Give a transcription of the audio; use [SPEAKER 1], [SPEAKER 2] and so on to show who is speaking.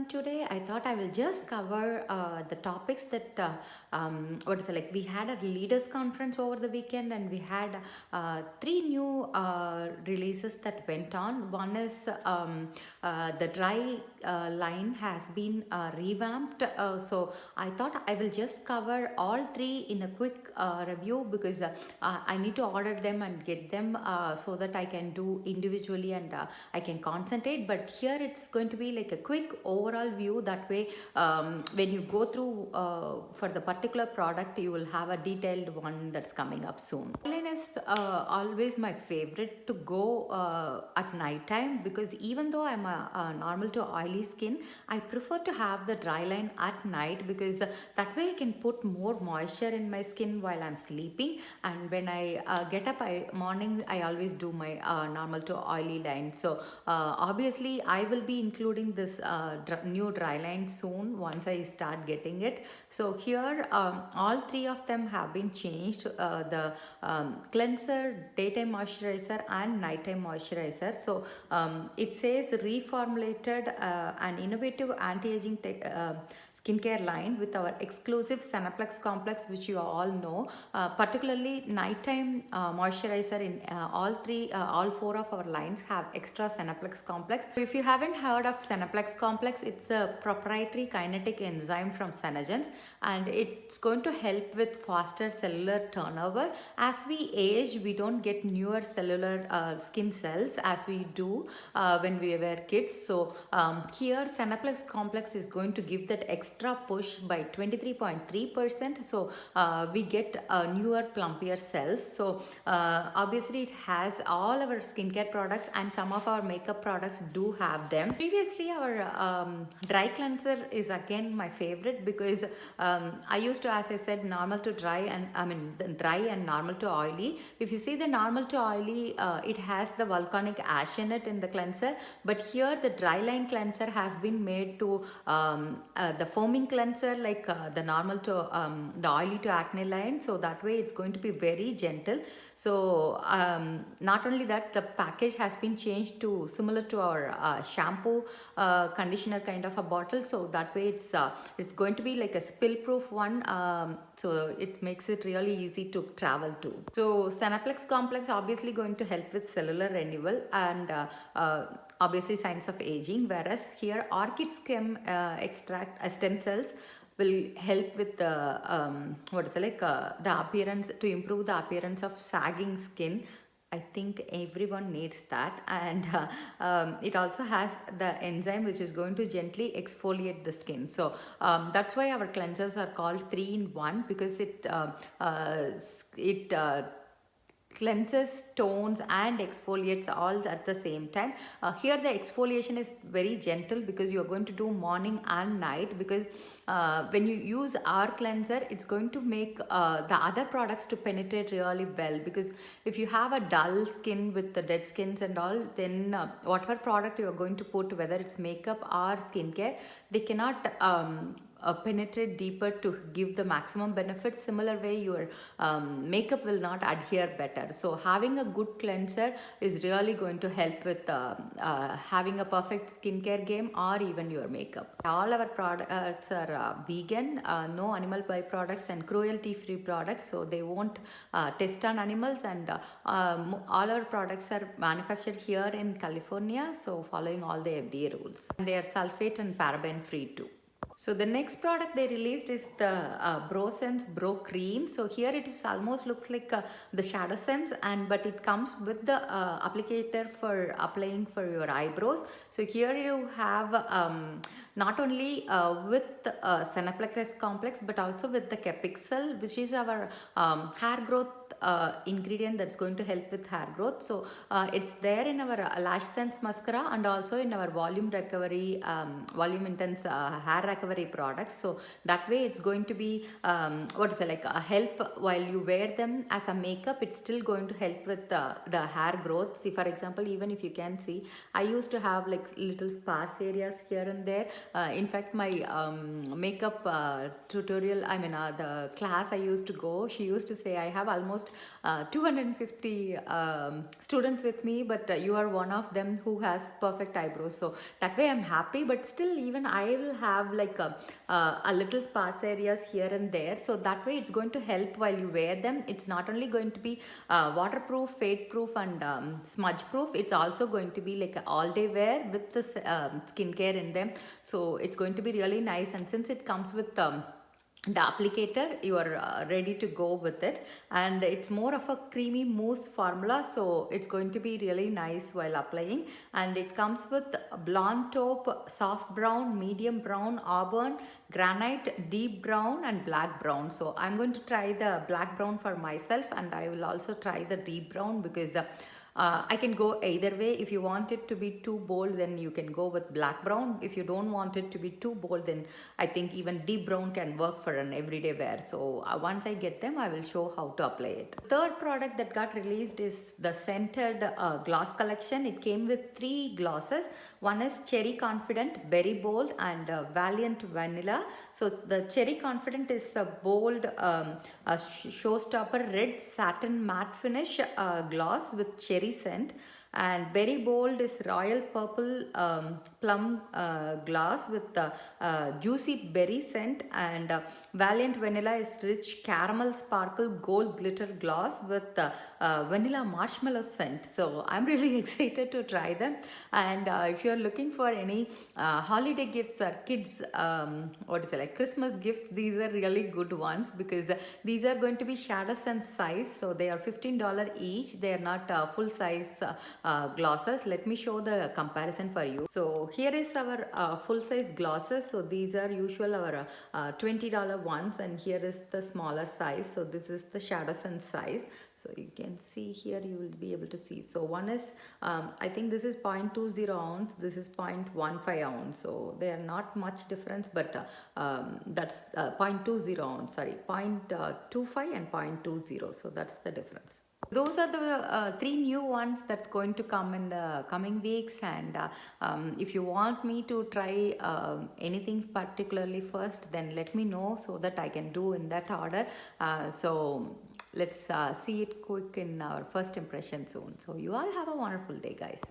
[SPEAKER 1] today I thought I will just cover the topics that we had a leaders conference over the weekend, and we had three new releases that went on. One is the dry line has been revamped, so I thought I will just cover all three in a quick review, because I need to order them and get them so that I can do individually and I can concentrate. But here it's going to be like a quick overall view. That way, when you go through for the particular product, you will have a detailed one that's coming up soon. Line is always my favorite to go at night time, because even though I'm a normal to oily skin, I prefer to have the dry line at night, because that way I can put more moisture in my skin while I'm sleeping. And when I get up morning, I always do my normal to oily line. So obviously I will be including this new dry line soon once I start getting it. So here all three of them have been changed, the cleanser, daytime moisturizer and nighttime moisturizer. So it says reformulated an innovative anti-aging skincare line with our exclusive Senaplex complex, which you all know. Particularly nighttime moisturizer in all four of our lines have extra Senaplex complex. So if you haven't heard of Senaplex complex, it's a proprietary kinetic enzyme from Senegens, and it's going to help with faster cellular turnover. As we age, we don't get newer cellular skin cells as we do when we were kids. So here Senaplex complex is going to give that extra push by 23.3%. So we get newer plumpier cells. So obviously it has all our skincare products, and some of our makeup products do have them. Previously our dry cleanser is again my favorite, because I used to, as I said, normal to dry, and dry and normal to oily. If you see the normal to oily, it has the volcanic ash in it in the cleanser, but here the dry line cleanser has been made to the foaming cleanser, like the normal to the oily to acne line. So that way it's going to be very gentle. So not only that, the package has been changed to similar to our shampoo conditioner kind of a bottle. So that way it's going to be like a spill proof one. So it makes it really easy to travel to. So Senaplex complex obviously going to help with cellular renewal and obviously signs of aging, whereas here orchid extract stem cells will help with the the appearance, to improve the appearance of sagging skin. I think everyone needs that. And it also has the enzyme which is going to gently exfoliate the skin. So that's why our cleansers are called 3-in-1, because it cleanses, tones and exfoliates all at the same time. Here the exfoliation is very gentle, because you are going to do morning and night, because when you use our cleanser, it's going to make the other products to penetrate really well. Because if you have a dull skin with the dead skins and all, then whatever product you are going to put, whether it's makeup or skincare, they cannot penetrate deeper to give the maximum benefit. Similar way, your makeup will not adhere better. So having a good cleanser is really going to help with having a perfect skincare game or even your makeup. All our products are vegan, no animal byproducts and cruelty free products, so they won't test on animals. And all our products are manufactured here in California, so following all the FDA rules. And they are sulfate and paraben free too. So the next product they released is the BroSense Bro Cream. So here it is almost looks like the Shadow Sense, but it comes with the applicator for applying for your eyebrows. So here you have not only with Senaplex complex, but also with the Capixel, which is our hair growth ingredient that's going to help with hair growth. So it's there in our Lash Sense mascara, and also in our volume recovery, volume intense hair recovery products. So that way it's going to be a help while you wear them as a makeup. It's still going to help with the hair growth. See, for example, even if you can see, I used to have like little sparse areas here and there. In fact, my makeup tutorial, the class I used to go, she used to say I have almost almost 250 students with me, but you are one of them who has perfect eyebrows. So that way I'm happy, but still even I will have like a little sparse areas here and there. So that way it's going to help while you wear them. It's not only going to be waterproof, fade proof, and smudge proof. It's also going to be like an all day wear with the skincare in them. So it's going to be really nice. And since it comes with the applicator, you are ready to go with it, and it's more of a creamy mousse formula, so it's going to be really nice while applying. And it comes with blonde taupe, soft brown, medium brown, auburn, granite, deep brown, and black brown. So I'm going to try the black brown for myself, and I will also try the deep brown, because I can go either way. If you want it to be too bold, then you can go with black brown. If you don't want it to be too bold, then I think even deep brown can work for an everyday wear. So once I get them, I will show how to apply it. Third product that got released is the scented gloss collection. It came with 3 glosses. One is Cherry Confident, Berry Bold, and Valiant Vanilla. So the Cherry Confident is the bold showstopper red satin matte finish gloss with cherry scent, and Berry Bold is royal purple plum gloss with juicy berry scent, and Valiant Vanilla is rich caramel sparkle gold glitter gloss with vanilla marshmallow scent. So I'm really excited to try them. And if you're looking for any holiday gifts or kids like Christmas gifts, these are really good ones, because these are going to be shadow sense size. So they are $15 each. They are not full size glosses. Let me show the comparison for you. So here is our full size glosses. So these are usual our $20 ones, and here is the smaller size. So this is the shadow sense size. So you can see here, you will be able to see. So one is, I think this is 0.20 ounce, this is 0.15 ounce. So they are not much difference, but that's 0.20 ounce, sorry, 0.25 and 0.20. So that's the difference. Those are the 3 new ones that's going to come in the coming weeks. And if you want me to try anything particularly first, then let me know so that I can do in that order. So let's see it quick in our first impression soon. So you all have a wonderful day, guys.